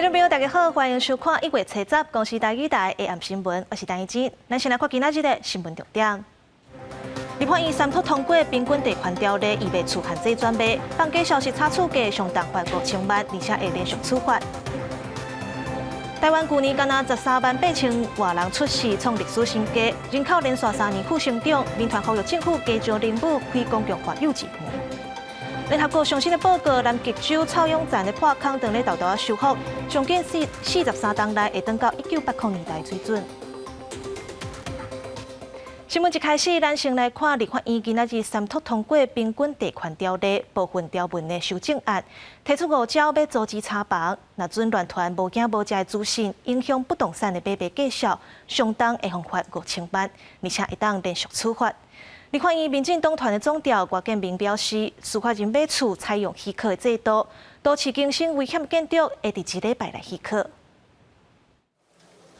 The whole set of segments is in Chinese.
众朋友，大家好，欢迎收看1月7日公视台语台的暗新闻，我是陈怡珍。咱先来看今仔日的新闻重点。立法院三读通过平均地权条例，预备处限制转卖，放假消息查处价相当罚5000万，而且会连续处罚。台湾去年敢若138000外人出世，创历史新高，人口连续3年负成长。民团呼吁政府加强人武，开公共化幼稚园。联合国最新的报告，南极洲草养站的破坑正咧豆豆修复，将近43天内会回到1980年代水准。新闻一开始，咱先来看立法院今仔日三读通过平均地权条例部分条文的修正案，提出5招要阻止炒房，若准乱传无惊无价的资讯，影响不动产的买卖绩效，相当会罚款5000万，而且会当连续处罚。立法院民进党团的总调郭建明表示，司法人买厝采用许可的制度，都市更新危险建筑会伫1礼拜来许可。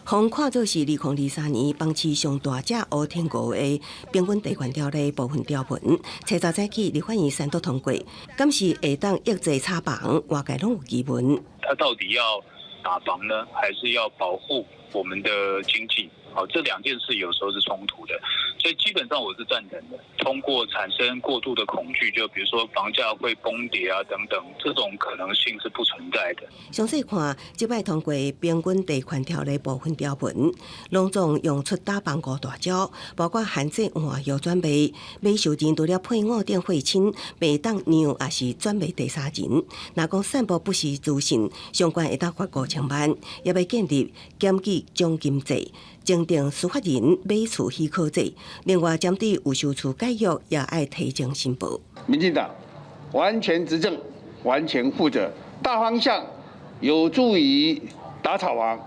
方看作是2023年房市上大只乌天鹅的平均地权条例部分条文，早早起立法院三读通过，敢是会当抑制炒房，外界拢有疑问。他到底要打房呢，还是要保护我们的经济？好，这2件事有时候是冲突的，所以基本上我是赞成的。通过产生过度的恐惧，就比如说房价会崩跌啊等等，这种可能性是不存在的。详细看，即摆通过平均地权条例部分条文，拢总用出打房5大招，包括限制换药转卖，买受人除了配偶等血亲，袂当让也是转卖第三人。若讲散布不实资讯，相关会当罚5000万，也要建立检举奖金制。增订司法人买厝许可制，另外针对有收厝解约也爱提前申报。民进党完全执政，完全负责，大方向有助于打炒房，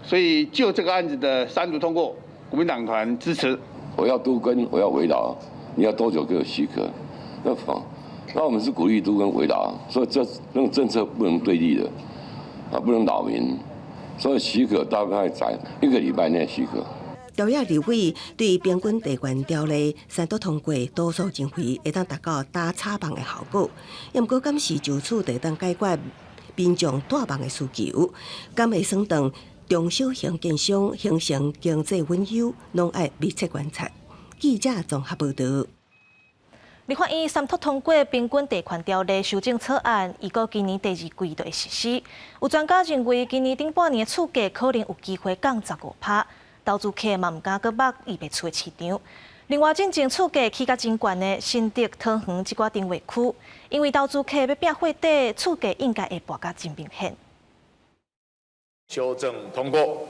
所以就这个案子的三读通过，国民党团支持。我要都更，我要围绕，你要多久给我许可？那我们是鼓励都更围绕，所以那种政策不能对立的，不能扰民。所以许可大概在1个礼拜内许可。朝野立委对平均地权条例三读通过，多数认为会当达到打炒房的效果。不过，敢是就此会当解决民众住房的需求，敢会算当中小型建商形成经济温优，拢爱密切观察。记者综合报道。立法院三读通过平均地权条例修正草案，预估今年第2季就会实施。有专家认为，今年顶半年的厝价可能有机会降15%，投资客嘛唔敢搁擘预备厝的市场。另外，进前厝价起甲真悬的新竹桃园一寡定位区，因为投资客要拼货底，厝价应该会博甲真明显。修正通过。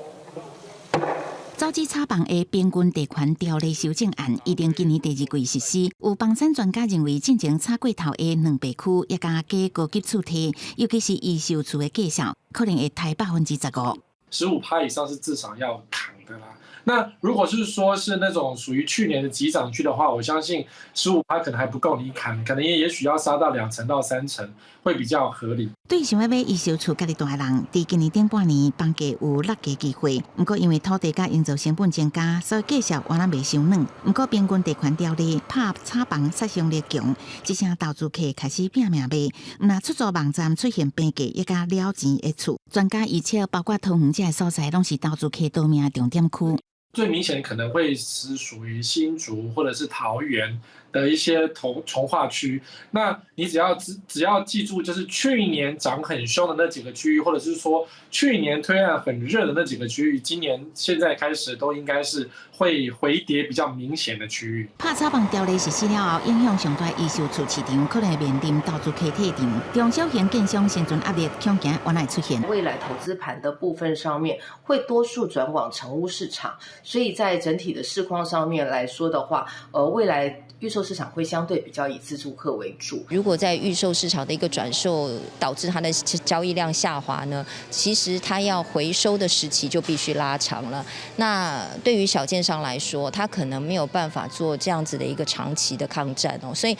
阻止炒房的平均地权条例修正案，预定今年第2季实施。有房产专家认为，进前炒过头的2倍区，也加加高级厝体，尤其是预售厝的绩效，可能会抬15%。15%以上是至少要扛的啦。那如果是说是那种属于去年的急涨区的话，我相信15%可能还不够你砍，可能也许要杀到2成到3成，会比较合理。对想要买预售厝家己住的人，伫今年顶半年房价有落价机会。不过因为土地甲营造成本增加，所以绩效原来未伤软。不过平均地权条例拍炒房杀伤力强，一些投资客开始拼命买。若出租网站出现平价也加了钱的厝，专家预测包括桃园这个所在，拢是投资客多名的重点区。最明显可能会是属于新竹或者是桃园的一些重划区。那你只要记住，就是去年涨很凶的那几个区域，或者是说去年推案很热的那几个区域，今年现在开始都应该是会回跌比较明显的区域。拍炒房条例实施了后，影响上大预售厝市场可能会面临投资客退场，中小型建商生存压力恐惊原来出现。未来投资盘的部分上面，会多数转往成屋市场，所以在整体的市况上面来说的话，未来预售市场会相对比较以自住客为主。如果在预售市场的一个转售导致它的交易量下滑呢，其实它要回收的时期就必须拉长了。那对于小建商来说，他可能没有办法做这样子的一个长期的抗战哦，所以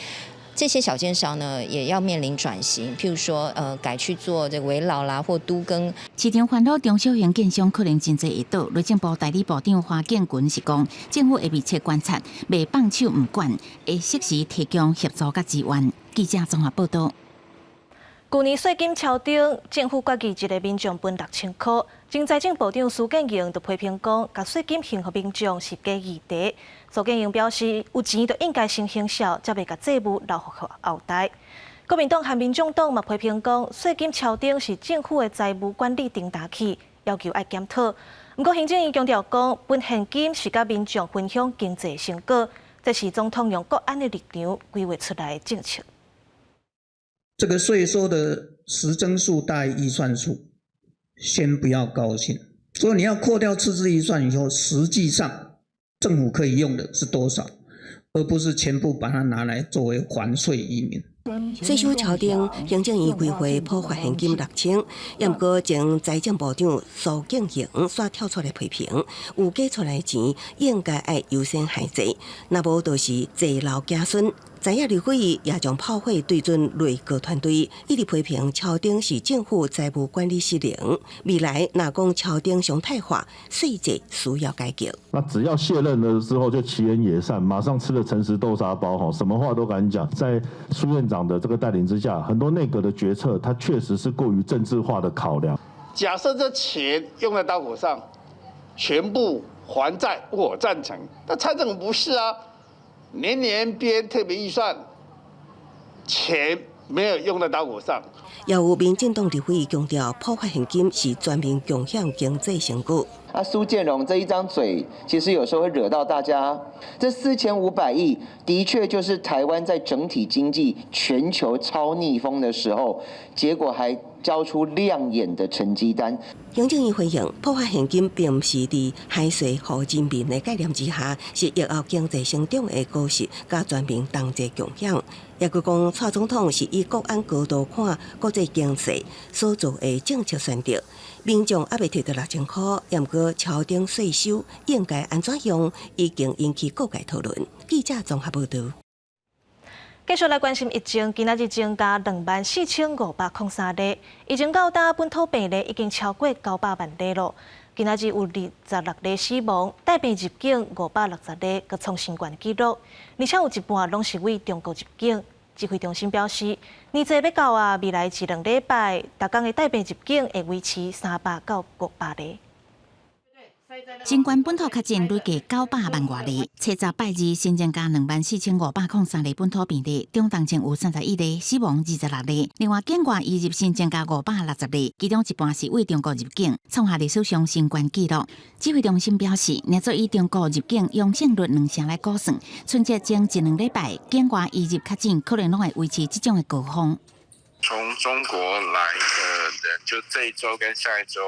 这些小建商呢，也要面临转型，譬如说，改去做这个围老啦，或都更。市场烦恼中小型建商可能真侪会倒。内政部代理部长花建群是讲，政府会密切观察，袂放手唔管，会适时提供协助甲资源。记者综合报道。去年税金超顶，政府决议一个民众分6000块。经财政部长苏建英就批评讲，甲税金幸福民众是假议题。苏建英表示，有钱就应该先行销，才袂甲债务留予后代。国民党和民众党嘛批评讲，税金超顶是政府的财务管理重大器，要求爱检讨。不过行政院强调讲，分现金是甲民众分享经济成果，这是总统用国安的立场规划出来的政策。这个税收的实增数大于预算数，先不要高兴。所以你要扣掉赤字预算以后，实际上政府可以用的是多少，而不是全部把它拿来作为还税于民。税收超顶，行政院规划普发现金6000，也不过前财政部长苏建英煞跳出来批评，有加出来的钱应该爱优先还债，若无就是债老家孙。知影立法院也将炮火对准内阁团队，一直批评超顶是政府财务管理失灵。未来若讲超顶常态化，税制需要改革。那只要卸任了之后就其人也善，马上吃了诚实豆沙包哈，什么话都敢讲。在苏院长的这个带领之下，很多内阁的决策，它确实是过于政治化的考量。假设这钱用在刀口上，全部还债，我赞成。但蔡政府不是啊。年年编特别预算，钱没有用在刀口上。也有民进党立法院强调，普发现金是全民共享经济成果。苏建荣这一张嘴，其实有时候会惹到大家。这4500亿的确就是台湾在整体经济全球超逆风的时候，结果还交出亮眼的成绩单。行政院回应，普发现金并不是伫海税和人民的概念之下，是疫后经济成长的果实，甲全民同齐共享。也佮讲，蔡总统是以国安角度看国际经济所做的政策选择。民众还未摕到6000块，也毋过超顶税收应该安怎用，已经引起各界讨论。记者综合报道。继续来关心疫情，今仔日增加24503例，疫情到达本土病例已经超过900万例了。今仔日有26例死亡，带病入境560例，佮创新冠纪录，而且有一半拢是为中国入境。指挥中心表示，年节要到啊，未来1-2礼拜，逐天的带病入境会维持300到500例。新冠本土确诊累计900万外例，七十拜日新增加24503例本土病例，中重症有31例，死亡26例。另外，境外移入新增加560例，其中一半是为中国入境，创下历史上新冠纪录。指挥中心表示，若做以中国入境阳性率2成来估算，春节前1-2礼拜，境外移入确诊可能拢会维持这种的高峰。从中国来的人，就这一周跟下一周，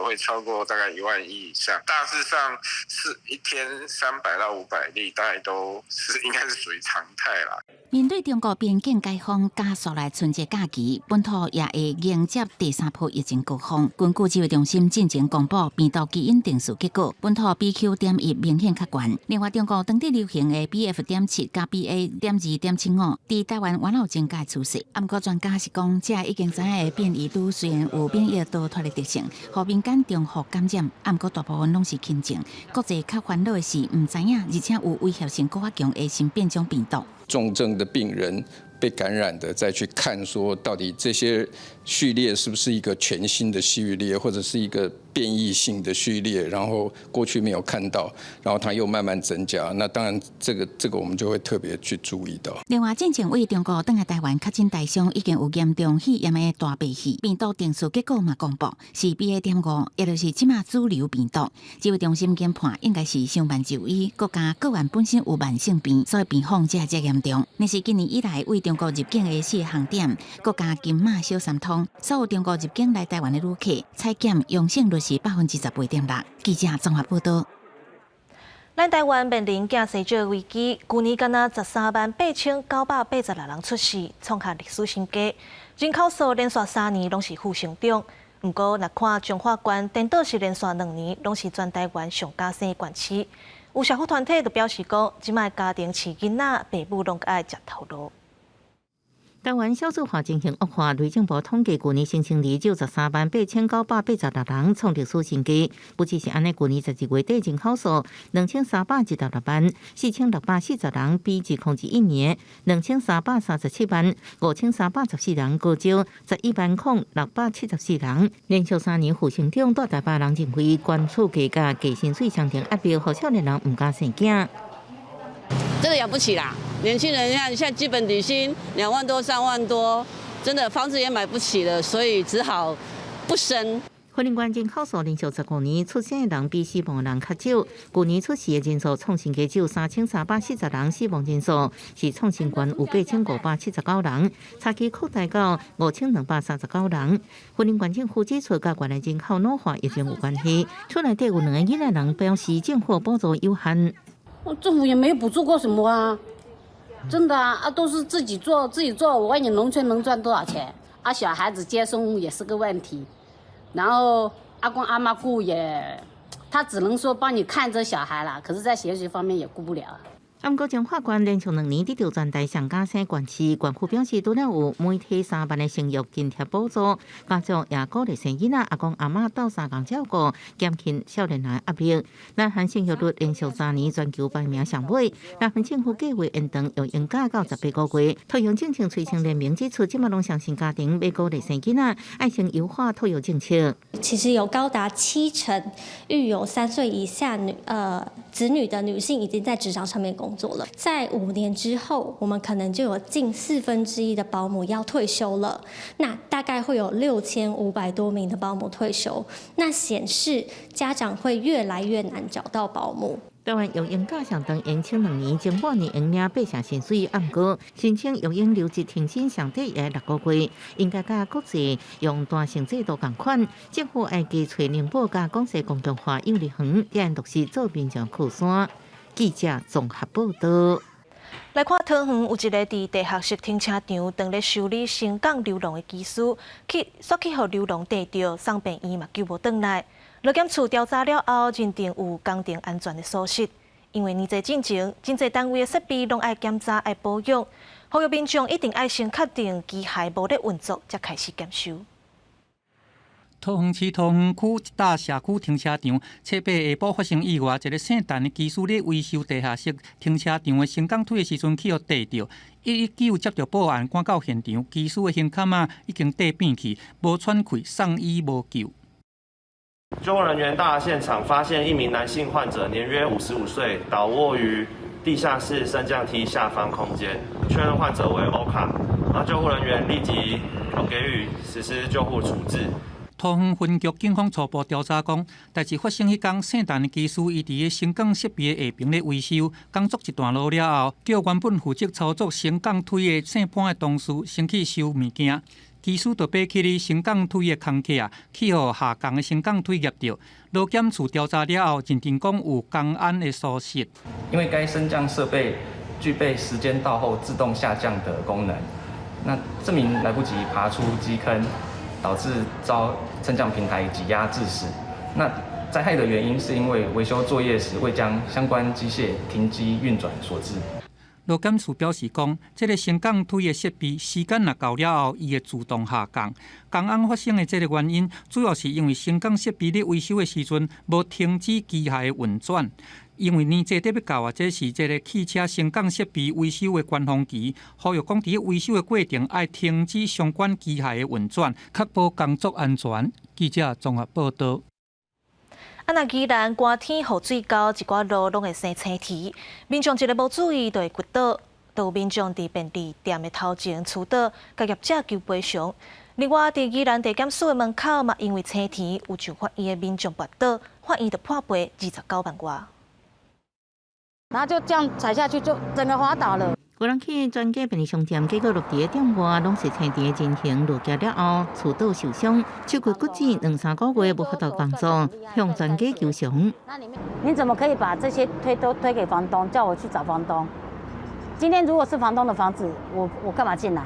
会超过大概1万亿以上。大致上是一天300到500例，大概都是应该是属于常态啦。面对中国边境解封加速来春节假期，本土也会迎接第3波疫情高峰。根据指挥中心进前公布病毒基因定序结果，本土 BQ.1 明显较悬。另外，中国当地流行的 BF.7 加 BA.2.75，伫台湾原有增加趋势。不过专家是讲，这已经知影的变异株虽然有免疫逃脱的特性，互民间重复感染，不过大部分拢是轻症。国际较烦恼的是，唔知影，而且有威胁性更加强的新变种病毒。重症的病人被感染的，再去看说到底这些序列是不是一个全新的序列，或者是一个变异性的序列，然后过去没有看到，然后它又慢慢增加。那当然，这个我们就会特别去注意到。另外，进前为中国登来台湾确诊大伤已经有严重肺炎的大鼻涕病毒定序结果嘛公布是 BA.5，也就是即马主流病毒。指挥中心研判应该是上万就医，国家个案本身有慢性病，所以病况才严重。但是今年以来为中国入境的4个航点，国家金马小三通，所有中国入境来台湾的旅客采检阳性率是18.6%。记者综合报道。咱台湾面临惊死者危机，去年敢若138986人出事，创下历史新高。人口数连续3年拢是负成长。不过，若看彰化县，颠倒是连续2年拢是全台湾上加生的县市。有社福团体就表示讲，即卖家庭饲囡仔，爸母拢爱食头路。台湾少子化情形恶化，内政部统计，去年新生儿就138986人，创历史新低。不只是安尼，去年12月底人口数2316万，4640人，比2021年2337万5314人高少110674人，连续3年负成长。大台北人认为，关注价格、低薪水相挺压迫，互少年人唔敢生囝。真的养不起啦！年轻人看现在基本底薪2万多、3万多，真的房子也买不起了，所以只好不生。花莲县人口数连续15年出生的人比死亡的人较少，去年出世的人数创新高，只有3340人，死亡人数是创新高有8579人，差距扩大到5239人。花莲县政府指出，甲原来人口老化疫情有关系，厝内底有2个囡仔人表示政府补助有限。政府也没有补助过什么啊，真的啊，都是自己做。我问你，农村能赚多少钱？啊，小孩子接送也是个问题，然后阿公阿嬷顾也，他只能说帮你看着小孩啦，可是在学习方面也顾不了。不过，彰化县连续2年得到全台上加生县市，县府表示，除了有每体3万的生育津贴补助，家长也鼓励生囡仔阿公阿嬷斗相共照顾，减轻少年人压力。南韩生育率连续3年全球排名上尾，南韩政府计划延长育婴假到18个月。托育政策催生联盟指出，即马拢相信家庭要鼓励生囡仔，爱先优化托育政策。其实有高达70%育有3岁以下子女的女性已经在职场上面工作了。在5年之后，我们可能就有近1/4的保姆要退休了。那大概会有6500多名的保姆退休，那显示家长会越来越难找到保姆。台湾育婴假上长延长2年，前半年用领8成薪水，不过申请育婴留职停薪上底也6个月，应该甲国际用单性制度同款。政府会加找宁波甲广西公共化幼儿园，也落实做民众靠山。记者综合报道。来看桃园有一个伫地下室停车场当咧修理新港流浪的技师，煞去互流浪逮着，送病院嘛救无回来。劳检处调查了后，认定有工程安全的疏失，因为年纪进前，真侪单位的设备拢爱检查、爱保养，呼吁民众一定爱先确定机械无咧运作，才开始检修。桃园市桃园区一大社区停车场，侧背下晡发生意外，一个姓陈的技师咧维修地下室停车场的升降梯的时阵，去互逮着。119接到报案，赶到现场，技师的胸坎已经跌扁去，无喘气，送医无救。救护人员到达现场，发现一名男性患者，年约55岁，倒卧于地下室升降梯下方空间，确认患者为欧卡。那救护人员立即给予实施救护处置。桃园分局警方初步调查讲，代志发生迄天，姓陈的技师伊伫个升降设备的下边咧维修，工作一段路了后，叫原本负责操作升降梯的姓潘的同事先去收物件。技师就爬起哩升降梯的空隙，去互下降的升降梯夹着。劳检处调查了后，认定讲有工安的疏失。因为该升降设备具备时间到后自动下降的功能，那这名来不及爬出基坑，导致遭升降平台挤压致死。那灾害的原因是因为维修作业时未将相关机械停机运转所致。劳检处表示讲，这个升降梯的设备时间若到了后，伊会自动下降。工安发生的这个原因，主要是因为升降设备咧维修的时阵无停止机械的运转。因为年纪得要到啊，这是这个汽车升降设备维修的关风期，呼吁讲伫维修的过程爱停止相关机械的运转，确保工作安全。记者综合报道。那宜兰寒天雨水高，一寡路拢会生青苔，民众一个无注意就会滑倒。都有民众伫便利店的头前厝倒，甲业者求赔偿。另外，伫宜兰地检署的门口嘛，因为青苔有上法院的民众滑倒，法院就判赔29万外。然后就这样踩下去，就整个滑倒了。有人去专家便利商店，结果落地的店外拢是青苔的情形，落架了后厝倒受伤，手骨骨折2-3个月无法度工作，向专家求偿。你怎么可以把这些都推给房东，叫我去找房东？今天如果是房东的房子，我干嘛进来？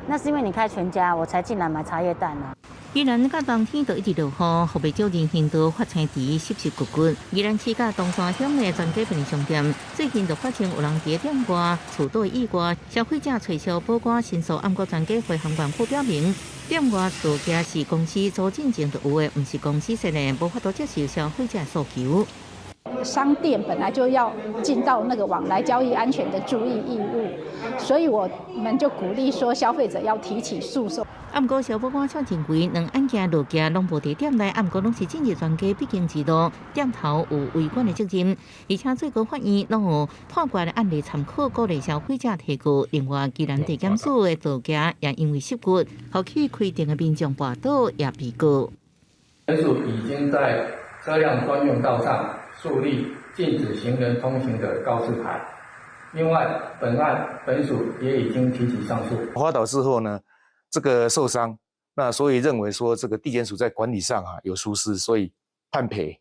那是因为你开全家，我才进来买茶叶蛋啊。宜兰甲冬天都一直落雨，后袂少人行道发青池湿湿骨骨。宜兰市甲东山乡的全家便利商店最近就发现有人伫店外厝倒意外，消费者找销保管申诉，按过全家会行管部表明，店外造价是公司租进前就有的，毋是公司设的，无法度接受消费者诉求。商店本来就要尽到那个往来交易安全的注意义务，所以我们就鼓励说消费者要提起诉讼。不过消保官超认为，两案件落架拢无伫店内，不过拢是政治专家必经之路，店头有违管的责任，而且最高法院拢有判决的案例参考，鼓励消费者提告。另外，既然地检署的造价也因为涉骨，后期开庭的民众跋倒也被告。检署已经在车辆专用道上树立禁止行人通行的告示牌。另外，本署也已经提起上诉。滑倒之后呢，这个受伤，那所以认为说这个地检署在管理上有疏失，所以判赔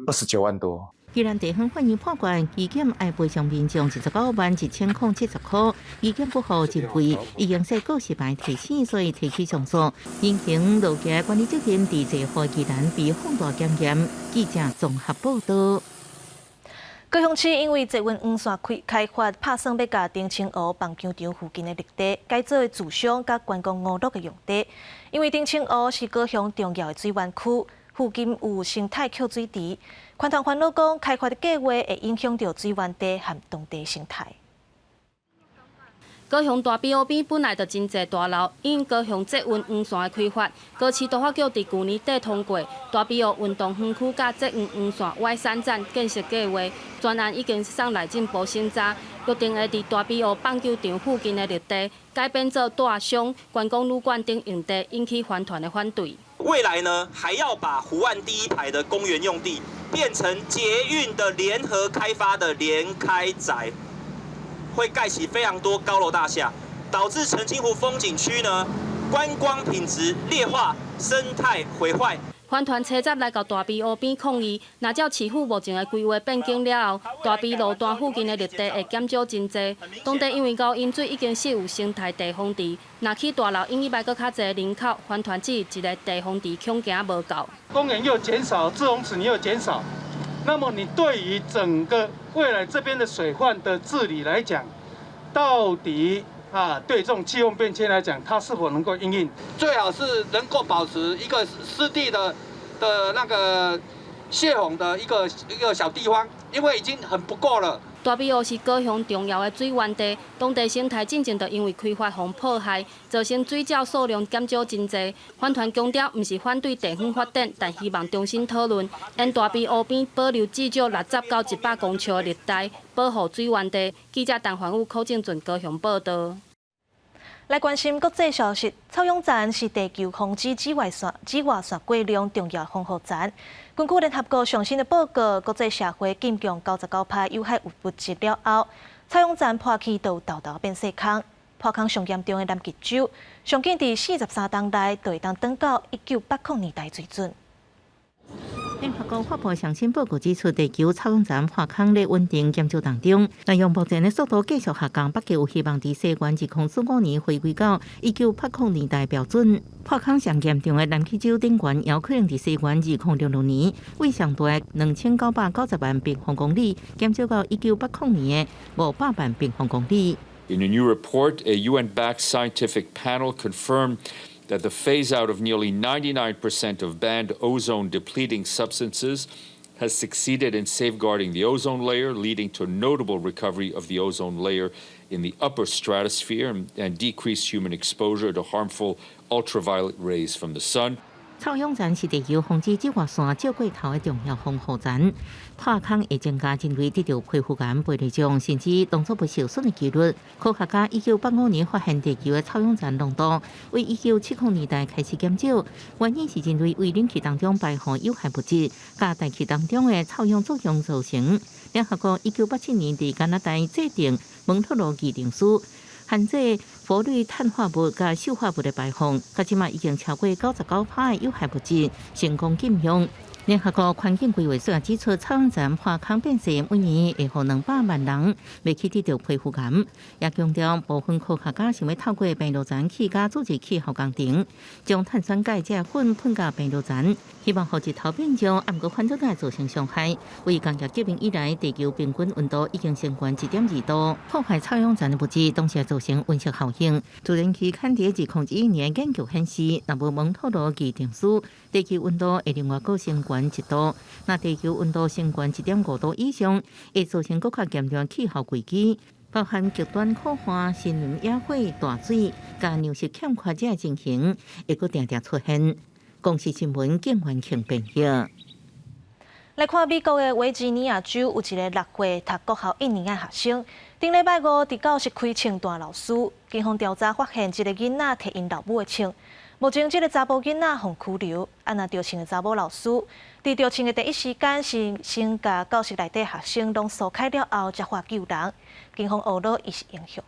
29万多。既然地方法院判决疑检要赔偿民众19.170块，疑检不服认为已经说告示牌提醒，所以提起上诉。因行路架管理责任伫这户宜兰被放大检验。记者综合报道。高雄市因为捷运黄线开发，打算要甲丁清湖棒球场附近的绿地改造为住商甲观光娱乐的用地。因为丁清湖是高雄重要的水湾区，附近有生态蓄水池。环团烦恼讲，开发的计划会影响到水湾地和当地生态。高雄大庇湖边本来就真侪大楼，因高雄捷运黄线的开发，高市都发局伫去年底通过大庇湖运动园区甲捷运黄线 Y3 站建设计划，专案已经送内政部审查，约定会伫大庇湖棒球场附近的绿地改变做大商、观光旅馆等用地，引起环团的反对。未来呢，还要把湖岸第一排的公园用地变成捷运的联合开发的联开宅。会盖起非常多高楼大厦，导致澄清湖风景区呢观光品质劣化、生态毁坏。环团车站来到大庇湖边抗议，若照市府目前的规划变更了后，大庇路段附近的绿地会减少真侪。当地因为高饮水已经设有生态地方池，若起大楼因伊摆搁较侪人口，环团只一个地方池恐惊无够。公园又减少，自洪池你又减少。那么你对于整个未来这边的水患的治理来讲，到底对这种气候变迁来讲，它是否能够因应？最好是能够保持一个湿地的那个泄洪的一个小地方，因为已经很不够了。大庇湖是高雄重要的水源地，当地生态进前就因为开发互破坏，造成水鸟数量减少真侪。环团强调，毋是反对地方发展，但希望重新讨论，沿大庇湖边保留至少60到100公尺的绿带，保护水源地。记者陈环宇、柯正俊高雄报道。来关心国际消息，草涌站是地球防止紫外线过量重要防护站。根据联合国上新的报告，国际社会禁用99派有害物质了后，草涌站破气就豆豆变细坑。破坑上严重的南极洲，上紧伫43天内就会当登到1980年代水准。联合国发布上新报告指出，地球草涌站破坑咧稳定研究当中，但用目前的速度继续下降，北极有希望伫西元2045年回归到1980年代标准。破坑上严重的南极洲顶端，也有可能伫西元2066年为上大2990万平方公里，减少到1980年的500万平方公里。In a new report, a UN-backed scientific panel confirmed that the phase-out of nearly 99% of banned ozone-depleting substances has succeeded in safeguarding the ozone layer, leading to a notable recovery of the ozone layer in the upper stratosphere and decreased human exposure to harmful ultraviolet rays from the sun. 草涌站是地球防止紫外线照过头的重要防护站，破坑会增加人类得到皮肤癌、白内障，甚至动作不受损的几率。科学家1985年发现地球的草涌站浓度为1970年代开始减少，原因是人类为冷气当中排放有害物质，加大气当中的臭氧作用造成。联合国1987年伫加拿大制定蒙特罗议定书。限制氟氯碳化物甲溴化物的排放，到即马已经超过99%的有害物质成功禁用。联合国环境规划署也指出，臭氧站化坑变色，每年会让200万人未去得到皮肤癌。也强调，部分科学家想要透过病毒站起家组织气候工程，将碳酸钙这粉喷到病毒站，希望防止头变种，也毋过反对对造成伤害。为工业革命以来，地球平均温度已经升高1.2度，破坏臭氧站的物质，同时造成温室效应。自然期刊第2021年研究显示，若无蒙透露既定数，地球温度会另外高升高1度。那地球温度升高1.5度以上，会造成更加严重气候危机，包含极端酷寒、森林野火、大水、甲粮食欠缺这情形，会阁常常出现。公视新闻景元庆编译。来看美国的维吉尼亚州有一个6岁读国校1年的学生，顶礼拜5伫教室开枪弹老师，警方调查发现一个囡仔摕因老母的枪。目前，这个查甫囡仔互拘留，那着枪的查某老师，伫着枪的第一时间是先甲教室内底学生拢疏开了后，才发救人。警方懊恼伊是英雄。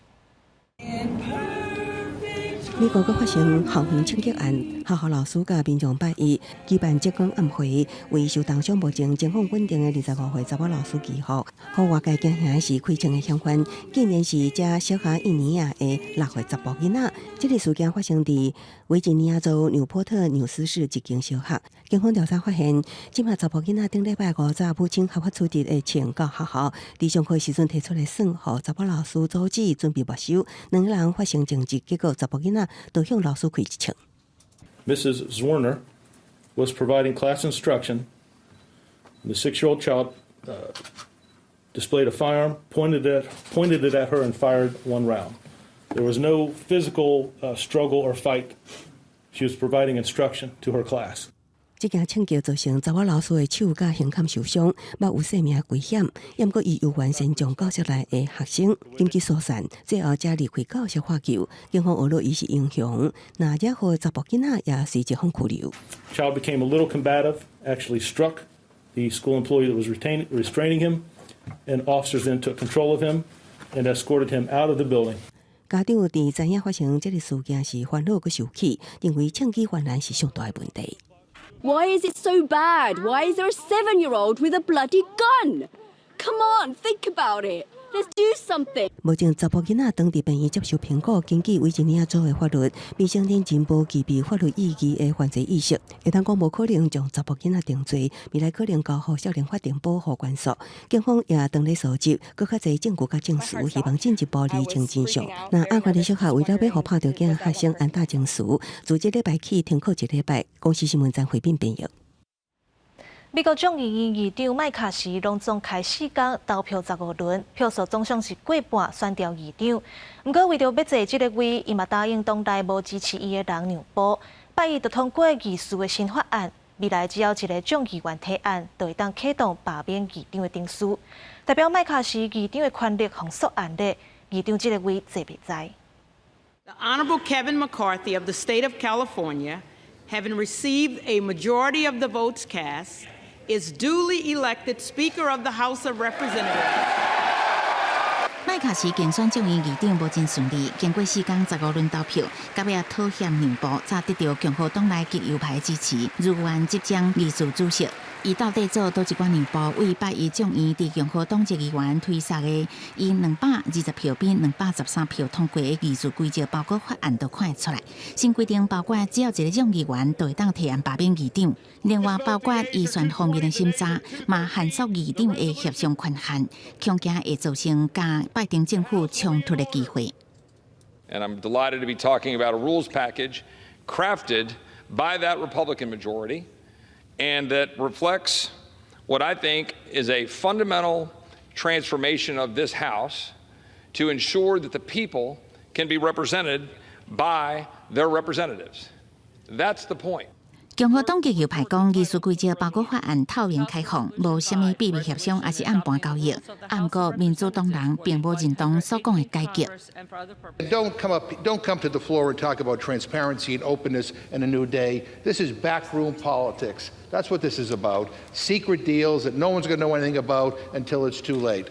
美国阁发生校园枪击案，学校老师甲民众拜一举办浙江暗会，为受当伤目前情况稳定的25岁查某老师祈福。和外界惊吓的是开枪的嫌犯，竟然是这小学1年的6岁查甫囡仔。这个事件发生伫维吉尼亚州纽波特纽斯市一间小学。警方调查发现，这名查甫囡仔顶礼拜5早母亲合法出庭的枪到学校，伫上课时阵提出来耍，和查甫老师阻止，准备没收。2个人发生争执，结果查甫囡仔都向老师开一枪。Mrs. Zwerner was providing class instruction. The 6-year-old child displayed a firearm, pointed it at her, and fired 1 round. There was no physical struggle or fight. She was providing instruction to her class. 这件枪击造成查某老师的手甲胸坎受伤，目有生命危险。不过，伊有完成将教室内的学生紧急疏散，最后才离开教室获救。警方懊恼伊是英雄，那惹祸查甫囡仔也随即放拘留。Child became a little combative, actually struck the school employee that was restraining him, and officers then took control of him and escorted him out of the building. 家长伫知影发生这个事件时烦恼佮生气，认为枪击犯人是上大的问题。Why is it so bad? Why is there a 7-year-old with a bloody gun? Come on, think about it. Let's do something. 目前，查甫囡仔当地病院接受评估，根据维吉尼亚州的法律，未成年人无具备法律意义的犯罪意识，会当讲无可能将查甫囡仔定罪，未来可能交予少年法庭保护管束。警方也当咧搜集更较侪证据甲证词，希望进一步厘清真相。那案发的小学为了要互拍到囝学生安大证词，自这礼拜起停课1礼拜。公视新闻站回并编译。美国众议院议长麦卡锡隆重开4天投票15轮，票数总共是过半选调议长。不过为着要坐这个位，伊嘛答应党内无支持伊的人让步，拜一就通过议事的新法案。未来只要一个众议员提案，就会当启动罢免议长的定数。代表麦卡锡议长的权力封锁案例，议长这个位坐袂在。The Honorable Kevin McCarthy of the state of California, having received a majority of the votes cast, is duly elected Speaker of the House of Representatives. 麦卡锡竞选众议院议长无真顺利，经过4天15轮投票，到尾妥协让步，才得到共和党内极右派支持，如愿即将议事主席。伊到底做多一关让步，为拜一众议伫共和党籍议员推萨的以220票比213票通过的议事规则包裹法案都看出来。新规定包括只要一个众议员就会当提案罢免议长，另外包括预算方面的审查，嘛限缩议长的协商权限，恐惊会造成甲拜登政府冲突的机会。And I'm delighted to be talking about a rules package crafted by that Republican majority, and that reflects what I think is a fundamental transformation of this House to ensure that the people can be represented by their representatives. That's the point. 共和党极右派讲，议事规则包裹法案透明开放，无什么秘密协商，也是按盘交易。不过，民主党人并无认同所讲的改革。Don't come to the floor and talk about transparency and openness and a new day. This is backroom politics. That's what this is about. Secret deals that no one's going to know anything about until it's too late.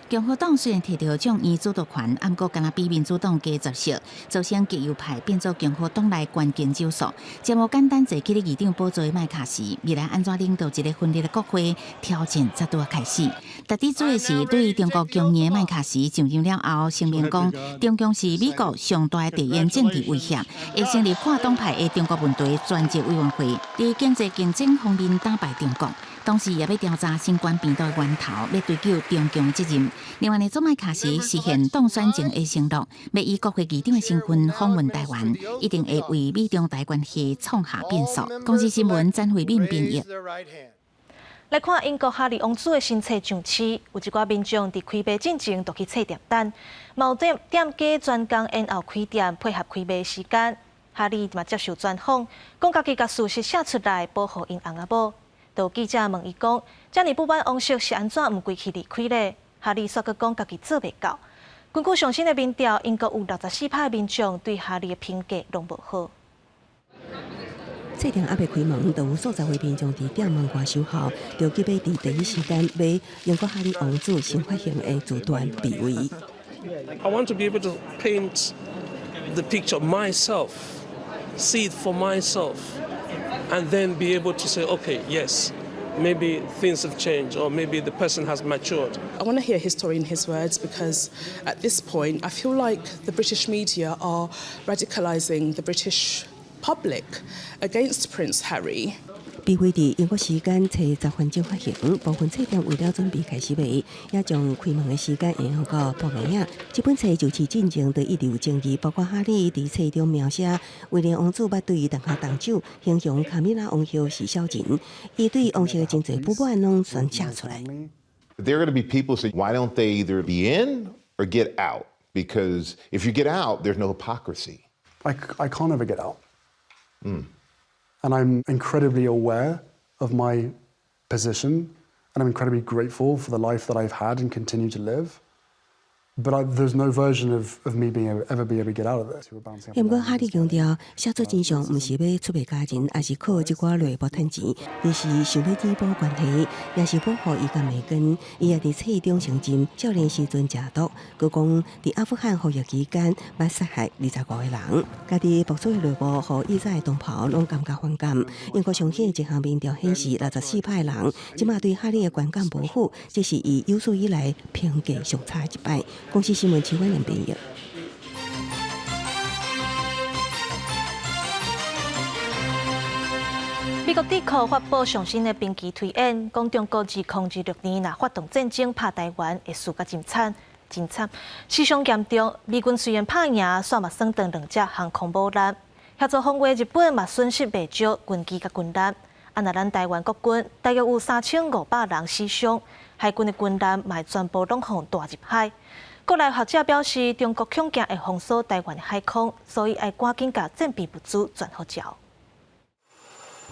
共和党虽然摕到众议主导权，不过敢若比民主党加接受，造成极右派变作共和党内关键州属。节目简单坐起的议长宝座的麦卡锡，未来安怎领导一个分裂的国会，挑战才拄开始。特地做的是对中国强硬的麦卡锡上任了后，声明讲中共是美国上大的地缘政治威胁，会成立跨党派的中国问题专责委员会，在经济竞争方面打败中国。同时也要调查新冠病毒的源头，要追究中共责任。另外，总麦卡锡实现当选前的承诺，要以国会议长的身份访问台湾，一定会为美中台关系创下变数。公司新闻詹慧敏编译。来看英国哈利王子的新册上市，有一寡民众伫开卖进前就去册店等，有店家专工延后开店，配合开卖时间。哈利嘛接受专访，讲家己甲事实写出来，保护因翁仔某。有记者问伊讲，遮尔不满王室是安怎毋归去离开呢？哈利煞阁讲家己做袂到。根据上新的民调，英国有64%的民众对哈利的评价拢无好。册店还未开门，就有数十位民众伫店门外守候，就急要伫第一时间买英国哈利王子新发行的自传《必为》。I want to be able to paint the picture of myself, see it for myself, and then be able to say, okay, yes, maybe things have changed, or maybe the person has matured. I want to hear his story in his words because at this point, I feel like the British media are radicalising the British public against Prince Harry. 必为伫英国时间早10分钟发行，部分册店为了准备开始卖，也将开门的时间延后到半暝啊。这本册就是进前就一直有争议，包括哈利伫册中描写威廉王子捌对伊动下动手，形容卡米拉王后是小人，伊对王室的真侪不满拢全写出来。There are going to be people saying, why don't they either be in or get out? Because if you get out, there's no hypocrisy. I can't ever get out. And I'm incredibly aware of my position, and I'm incredibly grateful for the life that I've had and continue to live. But there's no version of me ever be able to get out of this. 不过哈利强调，写作真相不是要出卖家人，而是靠这寡内部趁钱，伊是想要填补关系，也是保护伊甲梅根。伊也伫册中承认，少年时阵食毒，佮讲伫阿富汗服役期间，捌杀害25个人。家己爆出的内幕，互以前的同袍拢感觉反感。英国上线一项民调显示，64%人即马对哈利的观感无好，这是伊有史以来评价上差一摆。公司新闻陈婉玲编译。美国智库发布上新的兵棋推演，讲中国2026年若发动战争拍台湾，会输甲真惨。死伤严重。美军虽然拍赢，煞嘛损断2只航空母舰。协助防卫日本嘛损失袂少军机甲军舰。若咱台湾国军大约有3500人死伤，海军的军舰嘛全部拢互带入海。国内学者表示，中国恐惊会封锁台湾的海空，所以要赶紧把战备物资转好交。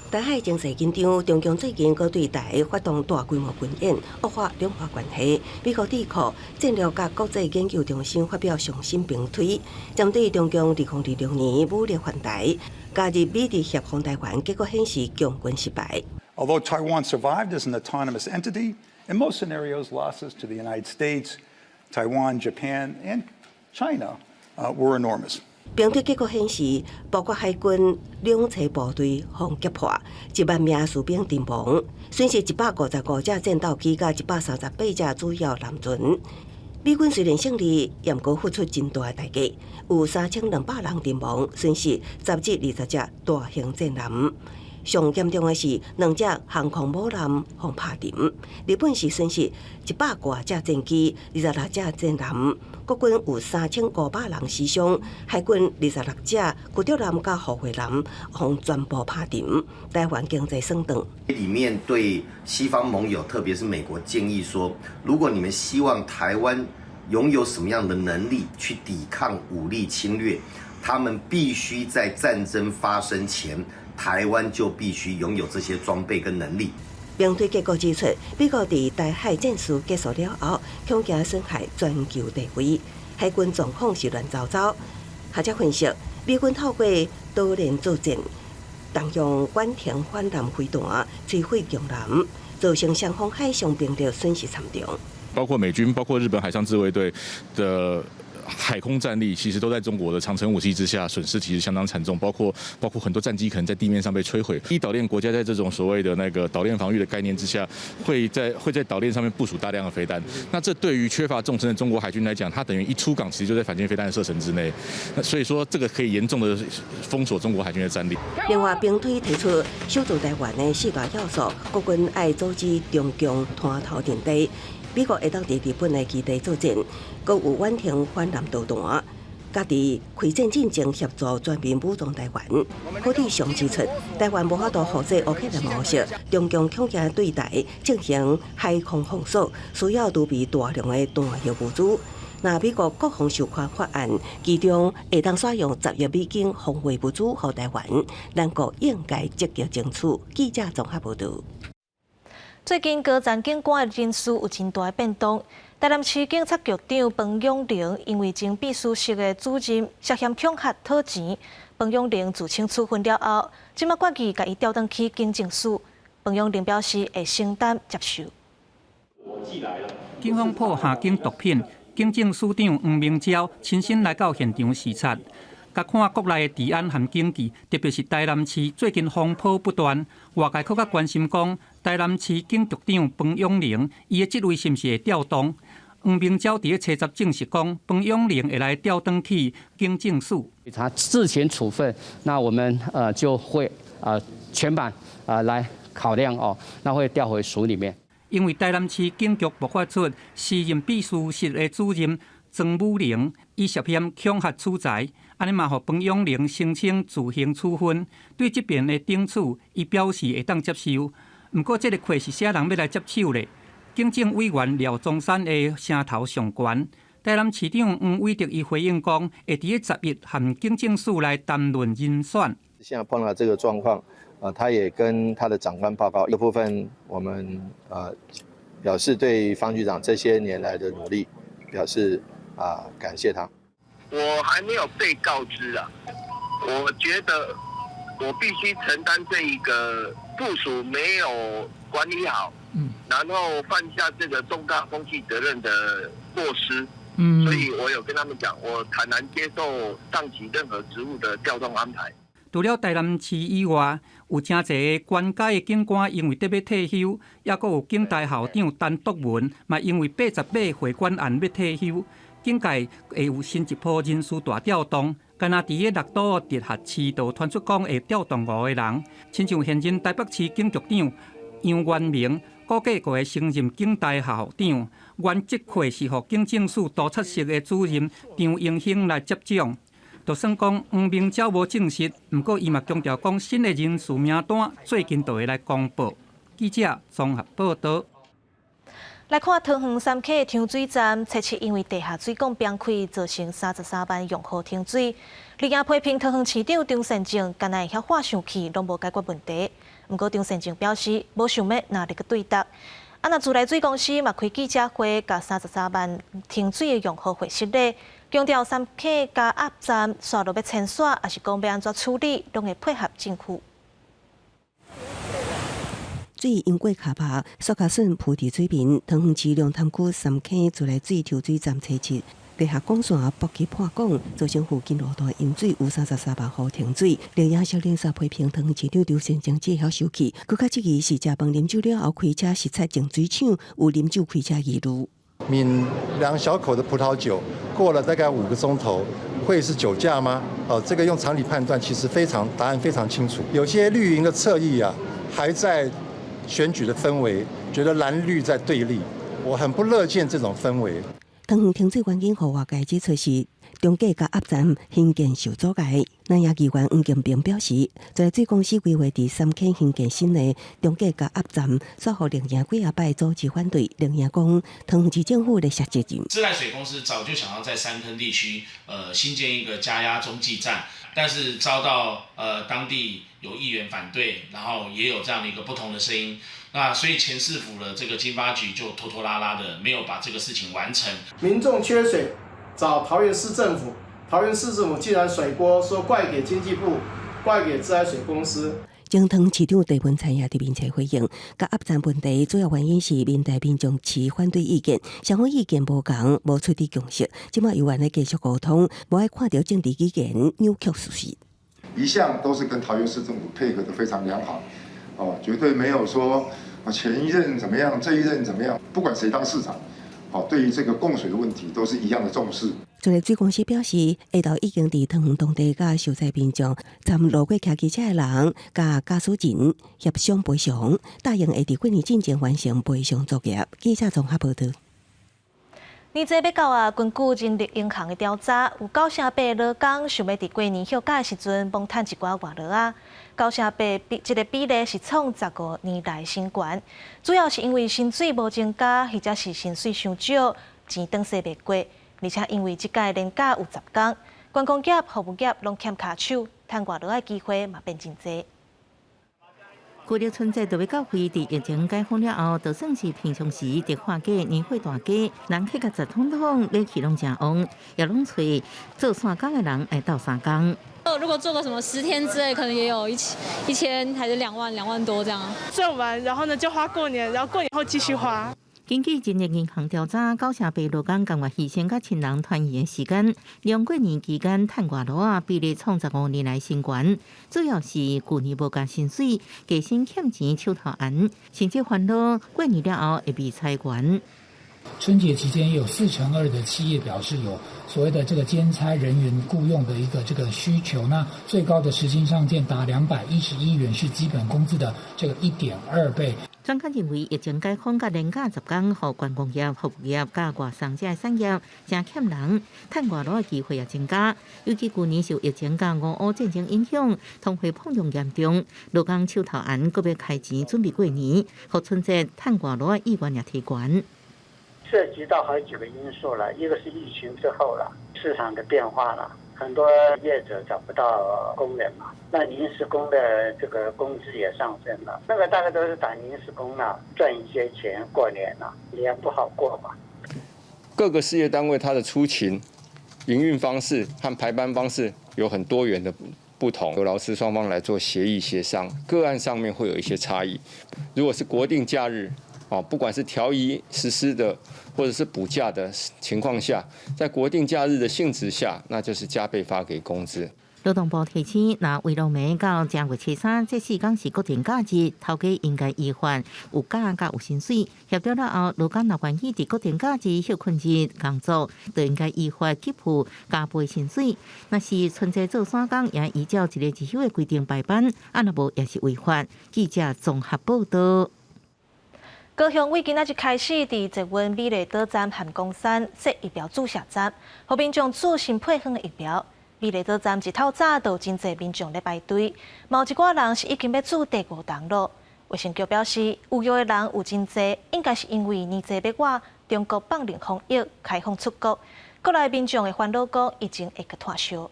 台海情势紧张，中共最近搁对台发动大规模军演，恶化两岸关系。美国智库战略甲国际研究中心发表上新评推，针对中共2026年武力犯台，加入美日协防台湾，结果显示强军失败。Although Taiwan survived as an autonomous entity, in most scenarios, losses to the United States, Taiwan, Japan, and China were enormous. 评推结果显示，包括海军两栖部队互击破，1万名士兵阵亡，损失155架战斗机甲138架主要舰船。美军虽然胜利，也过付出真大的代价，有3200人阵亡，损失10至20架大型战舰。上严重的是2只航空母舰互拍沉，日本是损失100多架战机、26架战舰，国军有3500人死伤，海军26架驱逐舰甲护卫舰互全部拍沉，台湾经济损断。里面对西方盟友，特别是美国建议说，如果你们希望台湾拥有什么样的能力去抵抗武力侵略，他们必须在战争发生前。台湾就必须拥有这些装备跟能力。评推结果指出，美国在台海战事结束了后，恐惊损害全球地位，海军状况是乱糟糟。学者分析，美军透过多连作战，动用远程反舰飞弹摧毁强舰，造成双方海上兵力损失惨重。包括美军、包括日本海上自卫队的海空战力，其实都在中国的长程武器之下，损失其实相当惨重，包括很多战机可能在地面上被摧毁。岛链国家在这种所谓的那个岛链防御的概念之下，会在岛链上面部署大量的飞弹。那这对于缺乏纵深的中国海军来讲，它等于一出港其实就在反舰飞弹的射程之内。那所以说，这个可以严重的封锁中国海军的战力。另外，兵推提出守住台湾的4大要素，国军爱组织中共滩头阵地。美国会当伫日本的基地作战，阁有婉停反南导弹，家己开战进程协助全面武装台湾。好弟上指出，台湾无法度复制乌克兰模式，中共恐惊对台进行海空封锁，需要储备大量的弹药物资。那美国国防授权法案，其中会当使用10亿美金防卫物资予台湾，咱国应该积极争取。记者综合报道。最近高层警官的人数有真大的变动。台南市警察局长彭永玲因为前秘书室的主任涉嫌恐吓讨钱，彭永玲自请处分了后，即马决议甲伊调转去警政署。彭永玲表示会承担接受。警方破下警毒品，警政署长黄明昭亲身来到现场视察。甲看国内的治安和经济，特别是台南市最近风波不断，外界更较关心讲，台南市警局长彭永玲，伊的职位是毋是会调动？黄明昭伫个车站证实讲，彭永玲会来调转去警政署。他自前处分，那我们就会全版来考量哦，那会调回署里面。因为台南市警局爆发出时任秘书室的主任曾武玲，伊涉嫌恐吓取财。安尼嘛，互彭永玲申请自行处分。对这边的顶处，伊表示会当接受。不过，这个亏是啥人要来接手咧？警政委员廖宗山的声头上悬。台南市长黄伟哲伊回应讲，会伫10月和警政署来谈论人选。现在碰到这个状况，他也跟他的长官报告，这部分我们表示对方局长这些年来的努力表示感谢他。我还没有被告知啊，我觉得我必须承担这一个部署没有管理好，然后犯下这个重大风纪责任的过失，所以我有跟他们讲，我坦然接受上级任何职务的调动安排。除了台南市以外，有真侪关阶的警官因为得要退休，也阁有警大校长陈德文嘛因为88会馆案要退休。警界会有新一波人事大调动，敢若伫个6都直辖市就传出讲会调动5个人，亲像现任台北市警局长杨元明，估计还会升任警大校长。原职缺是予警政署督察室的主任张英兴来接掌。就算讲黄明昭无证实，不过伊嘛强调讲新的人事名单最近就会来公布。记者综合报道。来看桃园3溪抽水站，测试因为地下水管崩开，造成33万用户停水。立业批评桃园市长张善政，敢若会遐话上去，拢无解决问题。不过张善政表示，无想要拿力个对答。那自来水公司嘛开记者会，甲33万停水的用户会失礼，强调3溪加压站刷落要清刷，也是讲要安怎处理，拢会配合政府。水因过卡巴、塑胶笋铺伫水面，桃园市龙潭区3溪自来水抽水站测试，地下管线爆击破管，造成附近路段饮水有33万户停水。立业小联社批评桃园市长张善政这晓生气，佮较质疑是食饭啉酒了后开车实测净水厂有啉酒开车疑虑。抿2小口的葡萄酒，过了大概5个钟头，会是酒驾吗？这个用常理判断，其实答案非常清楚。有些绿营的侧翼还在选举的氛围，觉得蓝绿在对立，我很不乐见这种氛围。桃园停水环境和外界指出是中继甲压站兴建受阻碍。南亚议员黄建平表示，在水公司规划伫3溪兴建新的中继甲压站，煞互另营几摆组织反对。另营讲，桃园市政府的下责任。自来水公司早就想要在3坑地区新建一个加压中继站，但是遭到当地有议员反对，然后也有这样的一个不同的声音。那所以前市府的这个经发局就拖拖拉拉的没有把这个事情完成。民众缺水，找桃园市政府，桃园市政府既然甩锅说怪给经济部，怪给自来水公司。整汤市长郑文灿也伫面前回应，甲压站问题主要原因是民代民众持反对意见，双方意见无同，无取得共识。即马由原来继续沟通，无爱看到政治语言扭曲事实。一向都是跟桃园市政府配合得非常良好，绝对没有说前一任怎么样，这一任怎么样，不管谁当市长，对于这个供水的问题都是一样的重视。一个水公司表示，下昼已经伫汤当地甲受灾民众、参路过骑机车的人、甲家属人协商赔偿，答应会伫过年之前完成赔偿作业。记者综合报道。年节要到啊，根据人力银行的调查，有9%劳工想要伫过年休假的时阵忙趁一寡外劳啊。9%这个比例是创15年来新高，主要是因为薪水无增加，或者是薪水伤少，钱当势袂过。而且因为即届年假有10天，观光业、服务业拢欠卡手，趁外劳的机会嘛变真侪。过了春节就要到位，伫疫情解封了后，就算是平常时伫花假、年货大假，人客甲10通买起拢真旺，也拢找做3工的人来斗3工。如果做个什么10天之类，可能也有1000还是2万、2万多这样。赚完，然后呢就花过年，然后过年后继续花。根据人力银行调查，9%劳工甘愿牺牲甲亲人团圆的时间，两过年期间趁外劳啊比例创15年来新高，主要是去年无加薪水，加薪欠钱手头闲，甚至烦恼过年了后会被裁员。春节期间有42%的企业表示有所谓的这个兼差人员雇用的一个这个需求，那最高的时薪上限达211元，是基本工资的这个1.2倍。专家认为，疫情解封甲年假10天，互观光业、服务业甲外送这产业真欠人，趁外劳的机会也增加。尤其去年受疫情甲俄乌战争影响，通货膨胀严重，劳工手头闲，搁要开钱准备过年，互春节趁外劳的意愿也提高。涉及到好几个因素了，一个是疫情之后了，市场的变化了，很多业者找不到工人嘛，那临时工的这个工资也上升了，那个大概都是打临时工了，赚一些钱过年了，年不好过嘛。各个事业单位它的出勤、营运方式和排班方式有很多元的不同，由劳资双方来做协议协商，个案上面会有一些差异。如果是国定假日，不管是调仪实施的，或者是补假的情况下，在国定假日的性质下，那就是加倍发给工资。劳动部提醒，若为劳暝到正月初3这4天是国定假日，头家应该依法有假甲有薪水。协调了后，劳工若愿意伫国定假日休困日工作，就应该依法给付加倍薪水。若是春节做3天，也依照一个日休的规定排班，若无也是违法。记者综合报道。高雄为今仔日开始，伫捷运美丽岛站和公山设疫苗注射站，互民众注新配方的疫苗。美丽岛站一透早就有真侪民众咧排队，嘛有一寡人是已经要注第5档咯。卫生局表示，有药的人有真侪，应该是因为年节要外，中国放零防疫，开放出国，国内民众的烦恼讲已经会去退烧。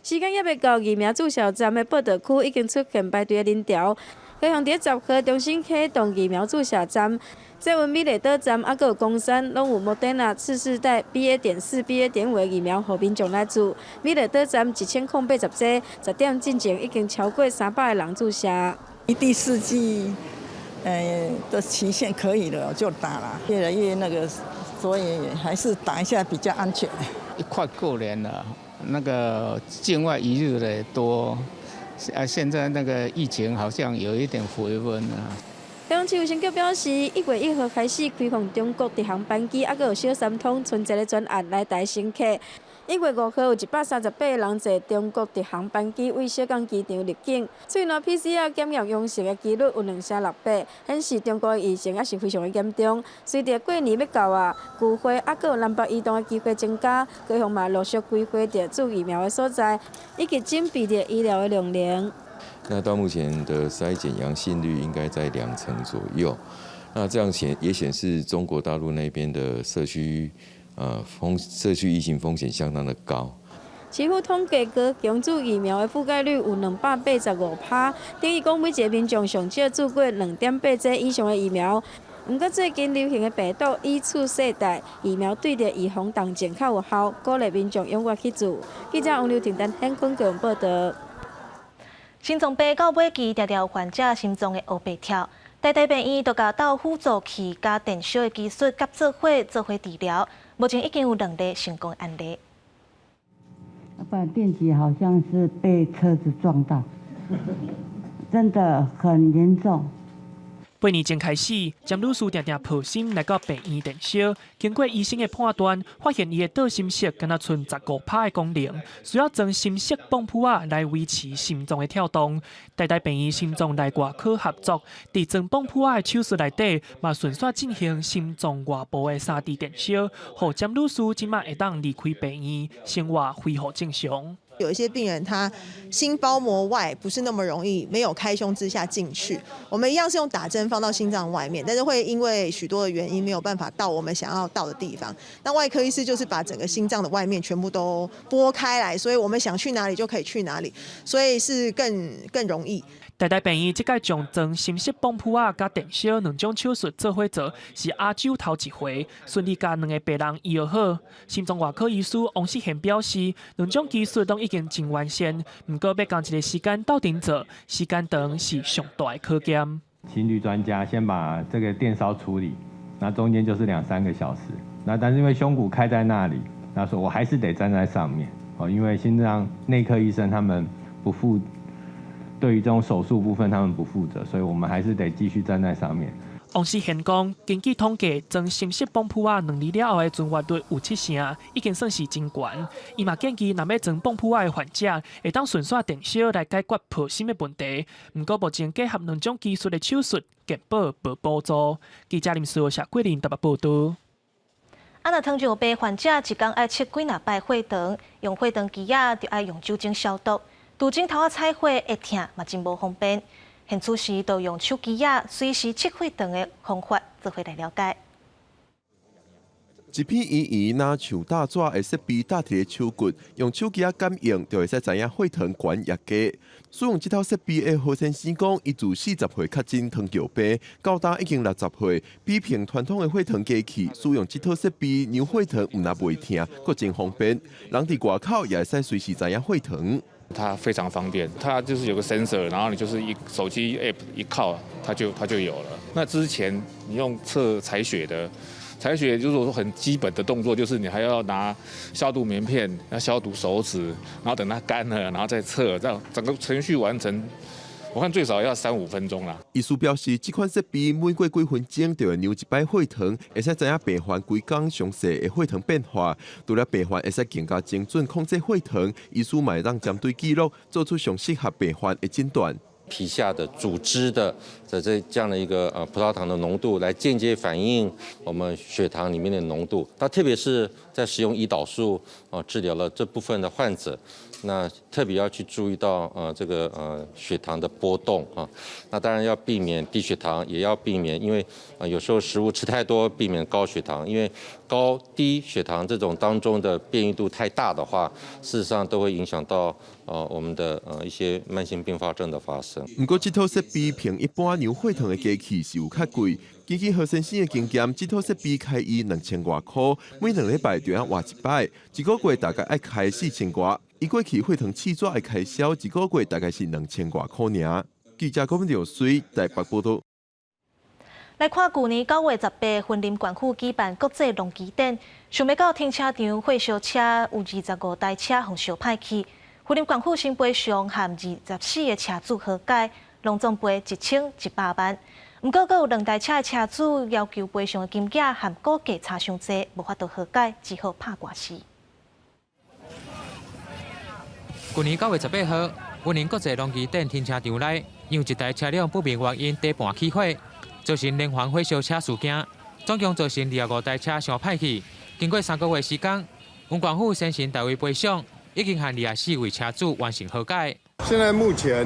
时间也未到，疫苗注射站的报道区已经出现排队的人潮。高雄伫10号重新启动疫苗注射站，捷运美丽岛站还有公山拢有莫德纳次世代 BA.4、BA.5的疫苗，互民众来注。美丽岛站1080剂，10点进前已经超过300个人注射。第4剂，的期限可以了就打了，越来越那个，所以还是打一下比较安全。快过年了，那个境外移入的多。现在那个疫情好像有一点回温啊。高雄市卫生局表示，1月1号开始开放中国直航班机，还有小三通春节的专案来台乘客。1月5号有138个人坐中国直航班机为小港机场入境，喙内 PCR 检验阳性的几率有2600%，显示中国的疫情也是非常的严重。随着过年要到啊，聚会还有南北移动的机会增加，高雄嘛陆续规划着注疫苗的所在，以及紧闭着医疗的量能。那到目前的筛检阳性率应该在2成左右，那这样也显示中国大陆那边的社区疫情风险相当的高。市府统计高雄注疫苗的覆盖率有285%，等于讲每一个民众上少注过2.8剂以上的疫苗。不过最近流行的病毒依次世代疫苗对着预防重症较有效，鼓励民众踊跃去注。记者王刘婷、陈hen坤报道。心脏病到尾期，常常有患者心脏的黑白跳。台大病院都甲到辅助器加电烧的技术甲做伙治疗，目前已经有2例成功案例。不然电击好像是被车子撞到，真的很严重。8年前开始，詹女士常常抱心来到病院电烧，经过医生的判断，发现伊的倒心室敢若剩15%的功能，需要装心室泵浦仔来维持心脏的跳动。台大病院心脏内外科合作，伫装泵浦仔的手术内底，嘛顺续进行心脏外部的3D 电烧，互詹女士即马会当离开病院，生活恢复正常。有一些病人他心包膜外不是那么容易没有开胸之下进去，我们一样是用打针放到心脏外面，但是会因为许多的原因没有办法到我们想要到的地方。那外科医师就是把整个心脏的外面全部都拨开来，所以我们想去哪里就可以去哪里，所以是更容易。台大病院即届将装心室泵浦仔甲电烧2种手术做伙做，是亚洲头一回，顺利甲2个病人医好。心脏外科医师王世贤表示，2种技术都已经真完善，不过要将一个时间斗阵做，时间长是上大的考验。心律专家先把这个电烧处理，那中间就是2-3个小时。那但是因为胸骨开在那里，他说我还是得站在上面哦，因为心脏内科医生他们不负。对于这种手术部分，他们不负责，所以我们还是得继续站在上面。王世贤讲，根据统计，装心室泵浦仔2年了后的存活率有70%，已经算是真悬。伊嘛建议，若要装泵浦仔的患者，会当顺续电烧来解决抱心的问题。不过目前结合2种技术的手术，健保无补助。记者林思夏桂林台北报道。若糖尿病患者一天爱切几摆血糖，用血糖机仔就爱用酒精消毒。拄镜头采血会痛，嘛真无方便。现此时就用手机仔随时测血糖的方法，做伙来了解。一片圆圆若像大纸的设备搭伫个手骨，用手机仔感应，就会使知影血糖悬也低。使用这套设备的何先生讲，伊自40岁确诊糖尿病，到今已经60岁，比平传统的血糖机器，使用这套设备量血糖唔但袂痛，佫真方便。人伫外口也会使随时知影血糖。它非常方便，它就是有个 sensor， 然后你就是手机 app 一靠，它就有了。那之前你用测采血的，采血就是说很基本的动作，就是你还要拿消毒棉片，要消毒手指，然后等它干了，然后再测，这样整个程序完成。我看最少要3-5分钟啦。医师表示，这款设备每过几分钟就会量1摆血糖，会使知影病患规工详细的血糖变化。除了病患会使更加精准控制血糖，医师嘛会当针对记录做出上适合病患的诊断。皮下的组织的这样的一个葡萄糖的浓度，来间接反映我们血糖里面的浓度。那特别是在使用胰岛素治疗了这部分的患者，那特别要去注意到这个血糖的波动啊。那当然要避免低血糖，也要避免，因为有时候食物吃太多，避免高血糖，因为高低血糖这种当中的变异度太大的话，事实上都会影响到我们的一些慢性并发症的发生。不过，这套设备凭一般量血糖的机器是有较贵。根据何先生的经验，这套设备开伊2000多块，每2礼拜就要换1摆，一个月大概要开4000多。伊过去血糖试纸的开销，一个月大概是2000多块尔。记者郭文良随台北报道。来看去年9月18，云林县区举办国际农机展，想要到停车场火烧车有25台车互烧歹去。云林县区新赔偿和24个车主和解，拢总赔1100万。不过，阁有2台车的车主要求赔偿的金额和估价差伤济，无法度和解，只好拍官司。去年9月18号，云林国际农机展停车场内，因一台车辆不明原因底盘起火，造成连环火烧车事件，总共造成25台车伤歹去。经过3个月时间，云县府先行代为赔偿，已经和24位车主完成和解。现在目前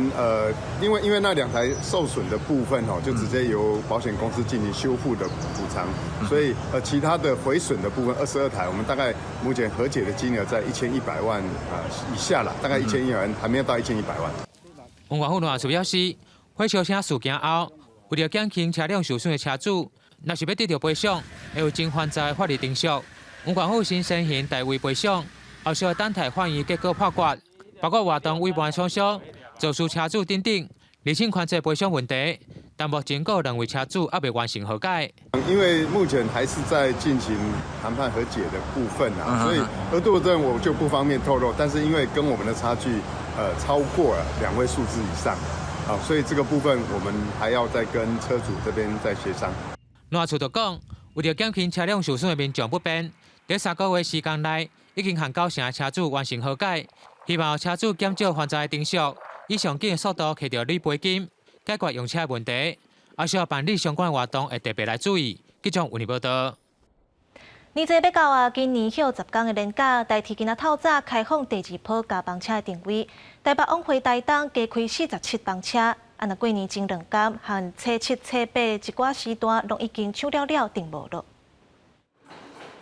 因为那2台受损的部分就直接由保险公司进行修复的补偿，所以其他的毁损的部分22台，我们大概目前和解的金额在1100万以下了，大概1100万，还没有到1100万。云县府论述表示，火烧车事件后，为了减轻车辆受损的车主，若是要得到赔偿，会有经还债法律程序。云县府先先行代为赔偿，后续等待法院结果判决。包括活动委办厂商，造出车主等等厘清款这赔偿问题，但目前有两位车主还未完成和解。因为目前还是在进行谈判和解的部分啊，所以额度这我就不方便透露。但是因为跟我们的差距超过了2位数字以上，所以这个部分我们还要再跟车主这边再协商。赖处就讲，为了减轻车辆受损的民众不便，在3个月时间内已经和9成车主完成和解，希望车主减少还债的定数，以上紧的速度摕到理赔金，解决用车的问题。也需要办理相关活动，会特别来注意。记者为你报道。年节要到啊，今年休10天的年假，代替今仔透早开放第2波加班车的定位。台北往回台东加开47班车，按照过年前2天和初7、初8一寡时段，拢已经抢了订无了。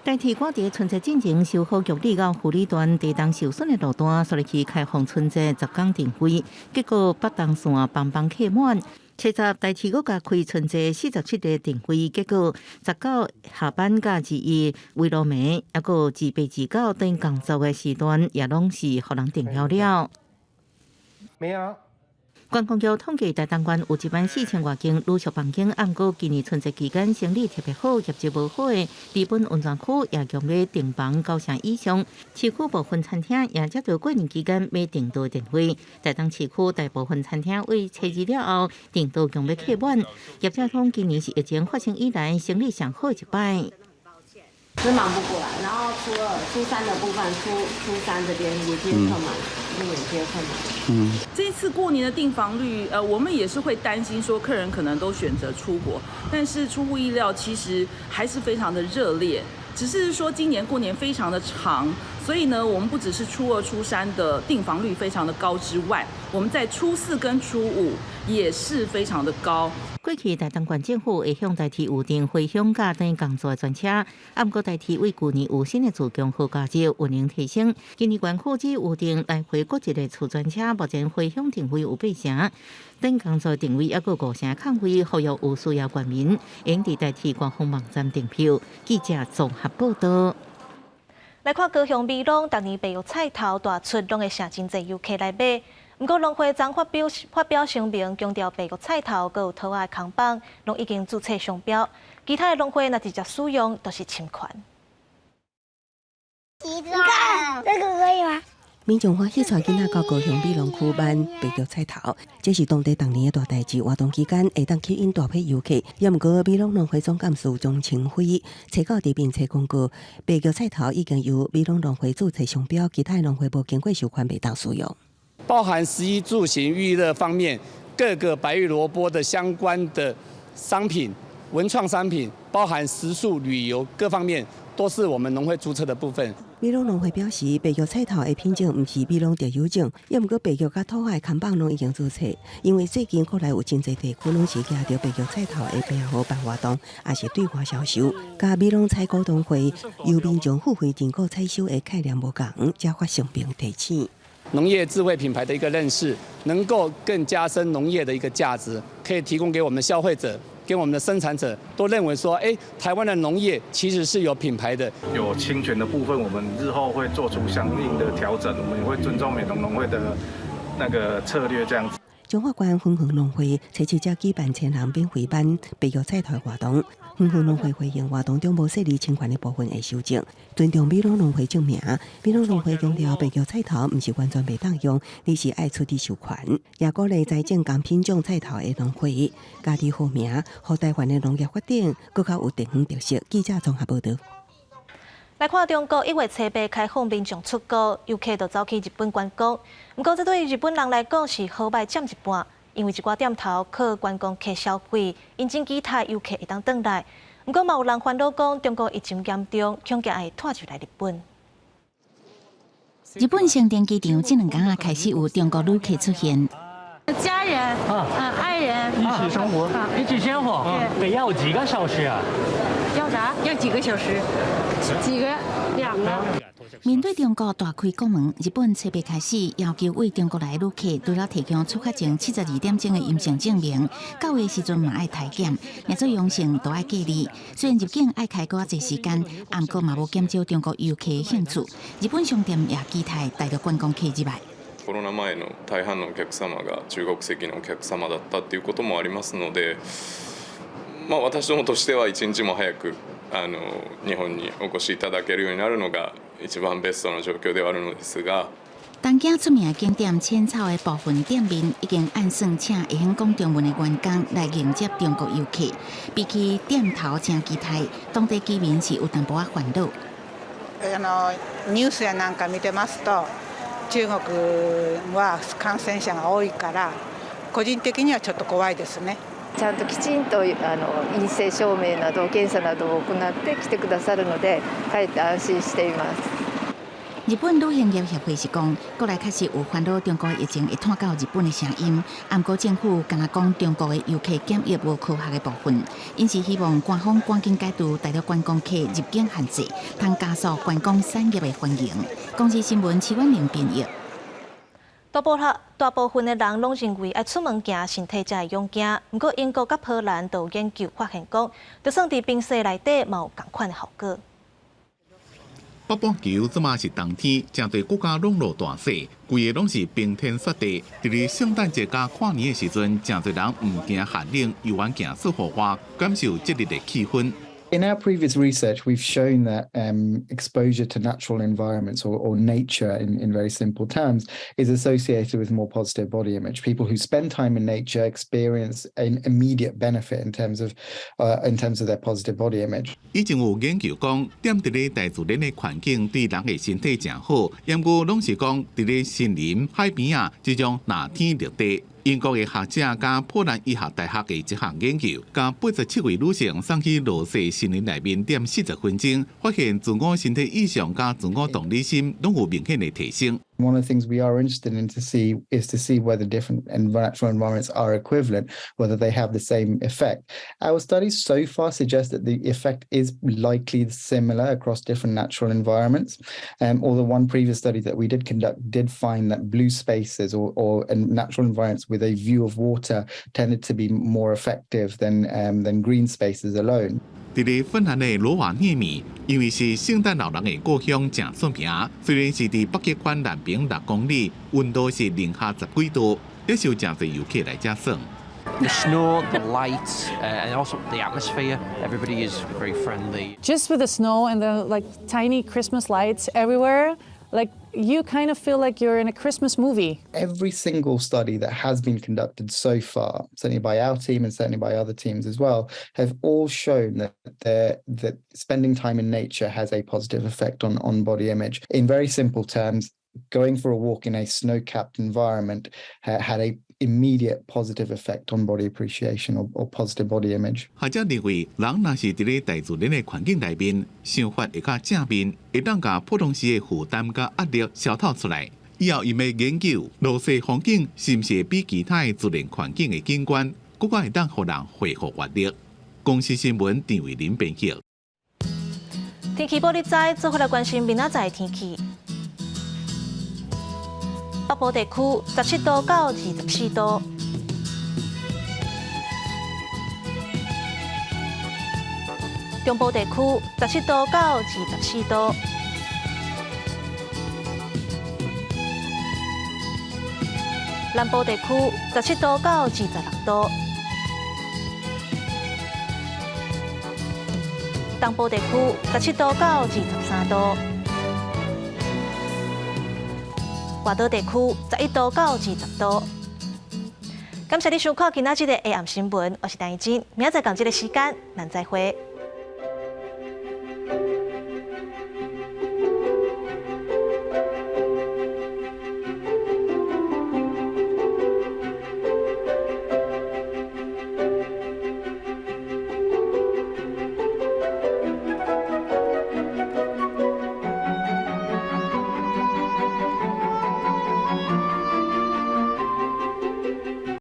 代替我伫春节进前修好玉里到富里段地动受损的路段，所以去开放春节10天定位，结果北东线班客满。初10代替我加开春节47个定位，结果19下班甲21为路暝，还有28、29等工作的时段，也拢是互人订了。没有。观光局统计，台东县有14000多间旅宿房间，按过今年春节期间生意特别好、业绩无好的，日本温泉区也强要订房9成以上。市区部分餐厅也接到过年期间要订到定位。台东市区大部分餐厅为初2了后订到强要客满。业者讲，今年是疫情发生以来生意上好一摆。是忙不过来，然后初2、初3的部分，初3这边也接客满，也接客满。这一次过年的订房率，我们也是会担心说客人可能都选择出国，但是出乎意料，其实还是非常的热烈。只是说今年过年非常的长，所以呢，我们不只是初2、初3的订房率非常的高之外，我们在初4跟初5也是非常的高。过去台东县政府会向代替预定回乡假等工作的专车，不过代替为旧年有新的自强号驾照运营提升。今年县区只预定来回各一个次专车，目前回乡定位有8成，等工作定位还有5成空位，服务有需要县民，应伫代替官方网站订票。记者综合报道。来看高雄美浓，逐年白玉菜头大出，拢会成真侪游客来买。不过农会昨发表声明，强调白玉菜头佮有桃仔的空棒，拢已经注册商标，其他的农会若直接使用都是侵权。你看这个可以吗？民众欢喜带囡仔到高雄美浓区办白玉菜头，这是当地当年的大代志。活动期间会当吸引大批游客，也毋过美浓农会总干事钟清辉找到地并且公告，白玉菜头已经由美浓农会注册商标，其他农会无经过授权袂当使用。包含食衣住行娱乐方面各个白玉萝卜的相关的商品、文创商品，包含食宿、旅游各方面，都是我们农会注册的部分。美浓农会表示，白玉菜头的品种毋是美浓特有种，也毋过白玉甲土海看板拢已经注册。因为最近国内有真侪地区拢是举着白玉菜头的背后办活动，也是对外销售。甲美浓采购农会由民众付费订购采收的概念无共，才发声明提醒。农业智慧品牌的一个认识，能够更加深农业的一个价值，可以提供给我们的消费者、给我们的生产者，都认为说，台湾的农业其实是有品牌的。有侵权的部分，我们日后会做出相应的调整，我们也会尊重美浓农会的那个策略，这样子。彰化县分园农会初7才举办1000人免费办白玉菜头活动，分园农会回应活动中无设立侵权的部分会修正，尊重美浓农会证明。美浓农会强调白玉菜头毋是完全袂当用，你是爱出地授权，也鼓励栽种同品种菜头的农会，家己好名，互台湾的农业发展更较有地方特色。记者综合报道。来看中国1月初8开放民众出国，游客就走去日本观光。不过，这对日本人来讲是好歹占一半，因为一寡店头靠观光客消费，引进其他游客会当转来。不过，嘛有人烦恼讲中国疫情严重，恐惊会拖入来日本。日本成田机场这2天开始有中国旅客出现。家人爱人一起生活，一起生活，得要几个小时啊？要啥？要几个小时？几个？2个。面对中国大开国门，日本初8开始要求为中国来旅客除了提供出发前72点钟的阴性证明，9月时阵嘛爱体检，若做阳性都爱隔离。虽然入境爱开搁较侪时间，不过嘛无减少中国游客的兴趣。日本商店也期待带着观光客入来。コロナ前の大半のお客様が中国籍のお客様だったっていうこともありますので、私どもとしては一日も早く日本にお越しいただけるようになるのが一番ベストな状況ではあるのですが。东京出名景点浅草的部分店面已经按算请会晓讲中文的员工来迎接中国游客。比起店头真期待，当地居民是有淡薄仔烦恼。ニュースやなんか見てますと、中国は感染者が多いから、個人的にはちょっと怖いですね。ちゃんときちんと陰性証明など検査などを行って来てくださるので、かえって安心しています。日本旅行业协会是讲，国内确实有烦恼中国疫情会拖到日本的声音。不过政府敢若讲中国的游客检疫无科学的部分，因是希望官方赶紧解除大陆观光客入境限制，通加速观光产业的繁荣。公司新闻7万0编译。大部分的人拢认为爱出门行身体才会勇敢。不过英国甲荷兰都有研究发现讲，就算伫冰室内底，嘛有同款的效果。北半球即马是冬天，真侪国家拢落大雪，规个拢是冰天雪地。伫咧圣诞节甲跨年的时阵，真侪人唔惊寒冷，又愿行出户外，感受节日的气氛。In our previous research, we've shown that exposure to natural environments or nature, in very simple terms, is associated with more positive body image. People who spend time in nature experience an immediate benefit in terms of their positive body image. 以前有研究讲，踮伫咧大自然的环境对人的身体真好，研究拢是讲伫咧森林、海边啊这种热天热地。英国的学者甲波兰医学大学的一项研究，甲87位女性送去落雪森林内面踮40分钟，发现自我身体意向甲自我同理心拢有明显的提升。One of the things we are interested in to see whether different natural environments are equivalent, whether they have the same effect. Our studies so far suggest that the effect is likely similar across different natural environments. Although one previous study that we did conduct did find that blue spaces or natural environments with a view of water tended to be more effective than green spaces alone. 伫咧芬兰的罗瓦涅米，因为是圣诞老人的故乡，真出名。虽然是伫北极圈南边6公里，温度是零下10几度，也是有真侪游客来遮耍。The snow, the lights, and also the atmosphere. Everybody is very friendly. Just with the snow and the tiny Christmas lights everywhere, you kind of feel like you're in a Christmas movie. Every single study that has been conducted so far, certainly by our team and certainly by other teams as well, have all shown that spending time in nature has a positive effect on body image. In very simple terms, going for a walk in a snow-capped environment had a immediate positive effect on body appreciation or positive body image. 学者认为，人若是伫咧大自然的环境内面，想法会较正面，会当甲普通时的负担甲压力消透出来。以后因要研究落雪风景是毋是会比其他的自然环境的景观，更加会当互人恢复活力。公司新闻张伟林编辑。天气报你知，做伙来关心明仔载的天气。北部地区17度到24度，中部地区17度到24度，南部地区17度到26度，东部地区17度到23度。外岛地区11度到20度。感谢你收看今仔日的下暗新闻，我是陈怡珍，明仔载同一个时间，咱再会。